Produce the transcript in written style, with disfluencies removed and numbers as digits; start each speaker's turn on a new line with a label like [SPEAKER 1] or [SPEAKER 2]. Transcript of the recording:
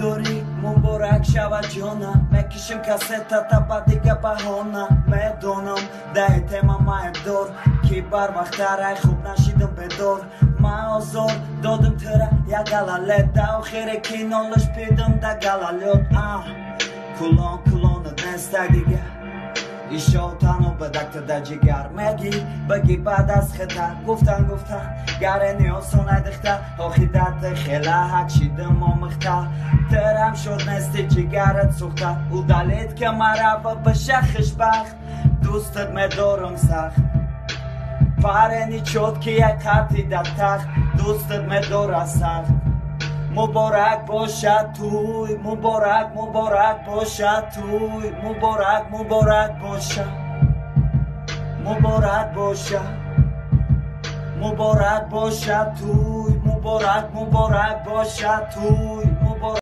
[SPEAKER 1] داری مبارک شود جانم میکشیم کاستا تا دیگه بهانه میدونم دایتم مایدور کی بر وقت رای خوب نشیدم بدور من آزار دادم تره یا گلالت دا آخر کینالش پیدم دا گلالت کلان دنسته دیگه ایشا تنو بدکت دا جگر بگی بعد از خطر گفتن گره نیاسونه دخته آخی دت خیله حق شیدم آمخته ترم شد نستی جگرت سوخته او دلید که مرا بشخش بخت دوستت میدارم سخت پرنی چود که یک خطی در تخت دوستت میداره سخت مبارک باشد توی مبارک باشد توی مبارک باشد مبارک باشد توی مبارک باشد توی